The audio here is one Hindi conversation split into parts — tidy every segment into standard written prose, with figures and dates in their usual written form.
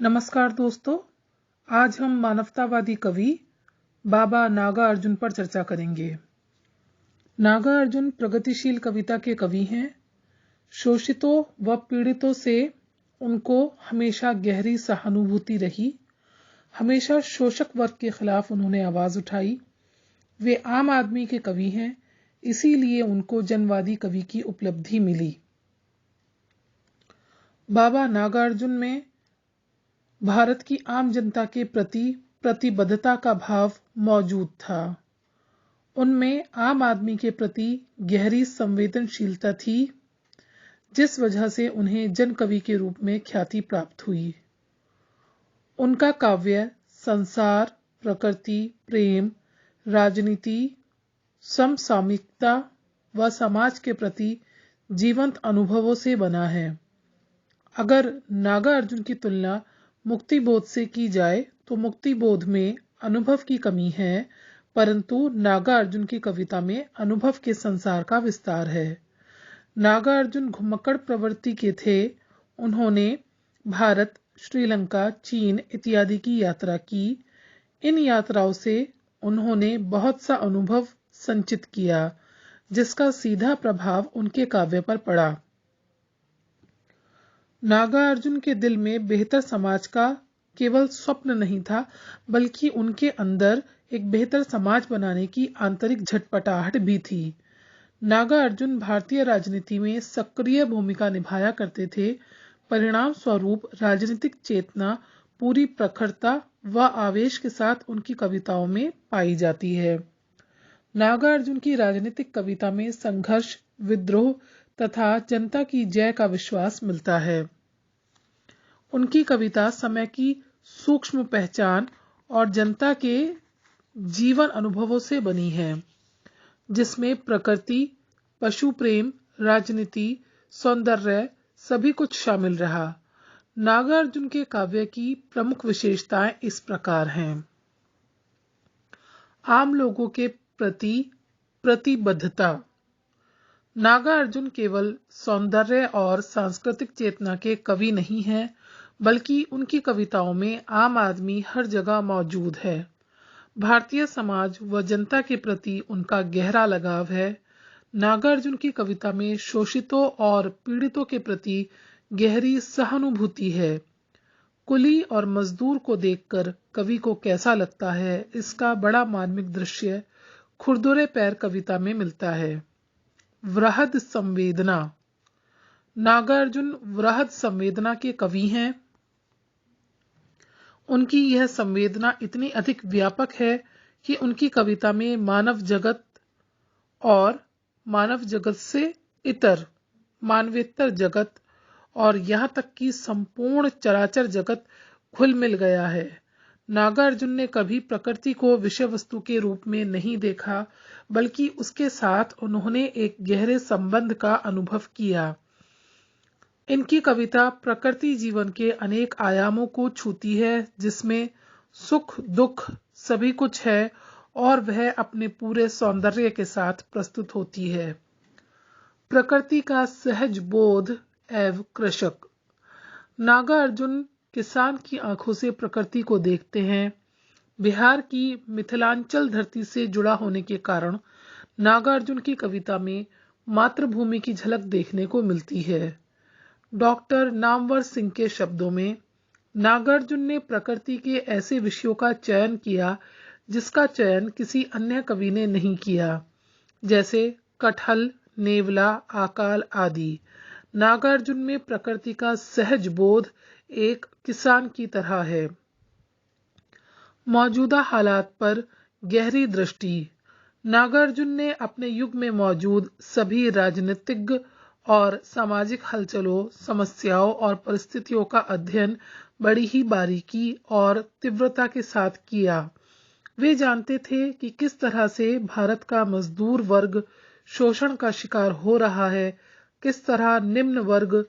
नमस्कार दोस्तों, आज हम मानवतावादी कवि बाबा नागार्जुन पर चर्चा करेंगे। नागार्जुन प्रगतिशील कविता के कवि हैं। शोषितों व पीड़ितों से उनको हमेशा गहरी सहानुभूति रही। हमेशा शोषक वर्ग के खिलाफ उन्होंने आवाज उठाई। वे आम आदमी के कवि हैं, इसीलिए उनको जनवादी कवि की उपलब्धि मिली। बाबा नागार्जुन में भारत की आम जनता के प्रति प्रतिबद्धता का भाव मौजूद था। उनमें आम आदमी के प्रति गहरी संवेदनशीलता थी, जिस वजह से उन्हें जनकवि के रूप में ख्याति प्राप्त हुई। उनका काव्य संसार, प्रकृति, प्रेम, राजनीति, समसामयिकता व समाज के प्रति जीवंत अनुभवों से बना है। अगर नागार्जुन की तुलना मुक्तिबोध से की जाए तो मुक्तिबोध में अनुभव की कमी है, परंतु नागार्जुन की कविता में अनुभव के संसार का विस्तार है। नागार्जुन घुमक्कड़ प्रवृत्ति के थे। उन्होंने भारत, श्रीलंका, चीन इत्यादि की यात्रा की। इन यात्राओं से उन्होंने बहुत सा अनुभव संचित किया, जिसका सीधा प्रभाव उनके काव्य पर पड़ा। नागार्जुन के दिल में बेहतर समाज का केवल स्वप्न नहीं था, बल्कि उनके अंदर एक बेहतर समाज बनाने की आंतरिक झटपटाहट भी थी। नागार्जुन भारतीय राजनीति में सक्रिय भूमिका निभाया करते थे। परिणाम स्वरूप राजनीतिक चेतना पूरी प्रखरता व आवेश के साथ उनकी कविताओं में पाई जाती है। नागार्जुन की राजनीतिक कविता में संघर्ष, विद्रोह तथा जनता की जय का विश्वास मिलता है। उनकी कविता समय की सूक्ष्म पहचान और जनता के जीवन अनुभवों से बनी है, जिसमें प्रकृति, पशु प्रेम, राजनीति, सौंदर्य सभी कुछ शामिल रहा। नागार्जुन के काव्य की प्रमुख विशेषताएं इस प्रकार हैं। आम लोगों के प्रति प्रतिबद्धता। नागार्जुन केवल सौंदर्य और सांस्कृतिक चेतना के कवि नहीं हैं, बल्कि उनकी कविताओं में आम आदमी हर जगह मौजूद है। भारतीय समाज व जनता के प्रति उनका गहरा लगाव है। नागार्जुन की कविता में शोषितों और पीड़ितों के प्रति गहरी सहानुभूति है। कुली और मजदूर को देखकर कवि को कैसा लगता है, इसका बड़ा मार्मिक दृश्य खुरदुरे पैर कविता में मिलता है। वृहद संवेदना। नागार्जुन वृहद संवेदना के कवि हैं। उनकी यह संवेदना इतनी अधिक व्यापक है कि उनकी कविता में मानव जगत और मानव जगत से इतर मानवेतर जगत और यहाँ तक कि संपूर्ण चराचर जगत घुल मिल गया है। नागार्जुन ने कभी प्रकृति को विषय वस्तु के रूप में नहीं देखा, बल्कि उसके साथ उन्होंने एक गहरे संबंध का अनुभव किया। इनकी कविता प्रकृति जीवन के अनेक आयामों को छूती है, जिसमें सुख दुख सभी कुछ है और वह अपने पूरे सौंदर्य के साथ प्रस्तुत होती है। प्रकृति का सहज बोध एवं कृषक। नागार्जुन किसान की आंखों से प्रकृति को देखते हैं। बिहार की मिथिलांचल धरती से जुड़ा होने के कारण नागार्जुन की कविता में मातृभूमि की झलक देखने को मिलती है। डॉक्टर नामवर सिंह के शब्दों में, नागार्जुन ने प्रकृति के ऐसे विषयों का चयन किया जिसका चयन किसी अन्य कवि ने नहीं किया, जैसे कटहल, नेवला, आकाल आदि। नागार्जुन में प्रकृति का सहज बोध एक किसान की तरह है। मौजूदा हालात पर गहरी दृष्टि। नागार्जुन ने अपने युग में मौजूद सभी राजनीतिक और सामाजिक हलचलों, समस्याओं और परिस्थितियों का अध्ययन बड़ी ही बारीकी और तीव्रता के साथ किया। वे जानते थे कि किस तरह से भारत का मजदूर वर्ग शोषण का शिकार हो रहा है, किस तरह निम्न वर्ग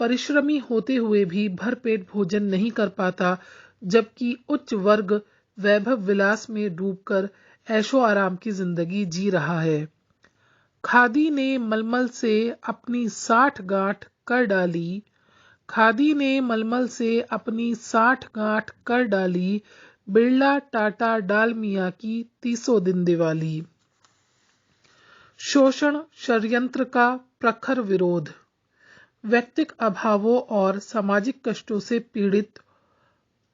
परिश्रमी होते हुए भी भरपेट भोजन नहीं कर पाता, जबकि उच्च वर्ग वैभव विलास में डूबकर ऐशो आराम की जिंदगी जी रहा है। खादी ने मलमल से अपनी 60 गांठ कर डाली, खादी ने मलमल से अपनी 60 गांठ कर डाली, बिरला टाटा डालमिया की 30 दिन दिवाली। शोषण षड्यंत्र का प्रखर विरोध। व्यक्तिक अभावों और सामाजिक कष्टों से पीड़ित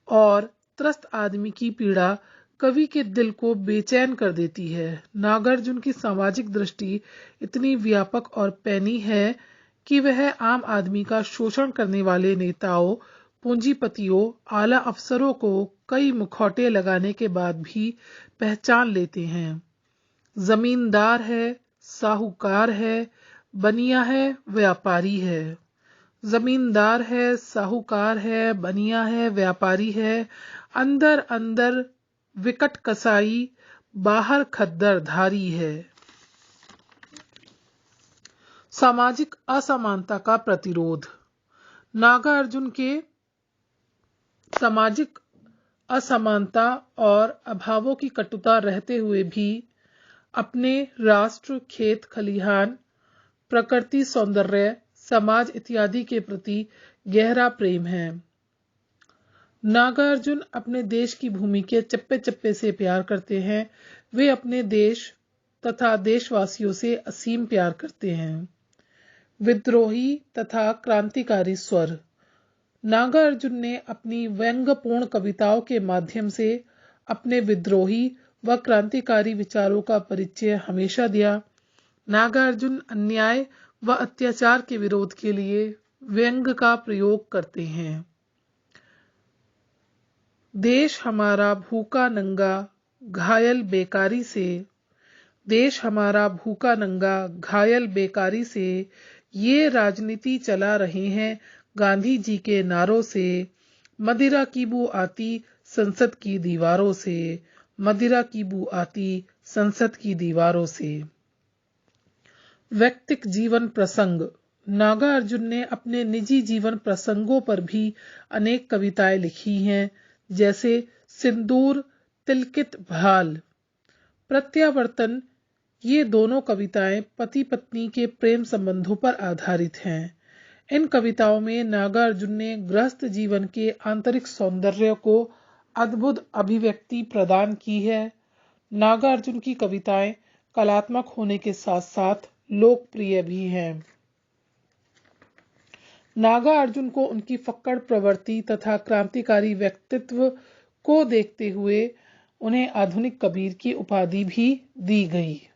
और त्रस्त आदमी की पीड़ा कवि के दिल को बेचैन कर देती है। नागार्जुन की सामाजिक दृष्टि इतनी व्यापक और पैनी है कि वह आम आदमी का शोषण करने वाले नेताओं, पूंजीपतियों, आला अफसरों को कई मुखौटे लगाने के बाद भी पहचान लेते हैं। जमींदार है, साहूकार है, बनिया है, व्यापारी है। जमींदार है, साहूकार है, बनिया है, व्यापारी है, अंदर अंदर विकट कसाई, बाहर खद्दर धारी है। सामाजिक असमानता का प्रतिरोध। नागार्जुन के सामाजिक असमानता और अभावों की कटुता रहते हुए भी अपने राष्ट्र, खेत खलिहान, प्रकृति सौंदर्य, समाज इत्यादि के प्रति गहरा प्रेम है। नागार्जुन अपने देश की भूमि के चप्पे चप्पे से प्यार करते हैं। वे अपने देश तथा देशवासियों से असीम प्यार करते हैं। विद्रोही तथा क्रांतिकारी स्वर। नागार्जुन ने अपनी व्यंग्यपूर्ण कविताओं के माध्यम से अपने विद्रोही व क्रांतिकारी विचारों का परिचय हमेशा दिया। नागार्जुन अन्याय व अत्याचार के विरोध के लिए व्यंग्य का प्रयोग करते हैं। देश हमारा भूखा नंगा घायल बेकारी से, देश हमारा भूखा नंगा घायल बेकारी से, ये राजनीति चला रहे हैं गांधी जी के नारों से। मदिरा की बू आती संसद की दीवारों से, मदिरा की बू आती संसद की दीवारों से। व्यक्तिक जीवन प्रसंग। नागार्जुन ने अपने निजी जीवन प्रसंगों पर भी अनेक कविताएं लिखी हैं, जैसे सिंदूर, तिलकित भाल, प्रत्यावर्तन। ये दोनों कविताएं पति पत्नी के प्रेम संबंधों पर आधारित हैं। इन कविताओं में नागार्जुन ने गृहस्थ जीवन के आंतरिक सौंदर्य को अद्भुत अभिव्यक्ति प्रदान की है। नागार्जुन की कविताएं कलात्मक होने के साथ साथ लोकप्रिय भी हैं। नागार्जुन को उनकी फक्कड़ प्रवृत्ति तथा क्रांतिकारी व्यक्तित्व को देखते हुए उन्हें आधुनिक कबीर की उपाधि भी दी गई।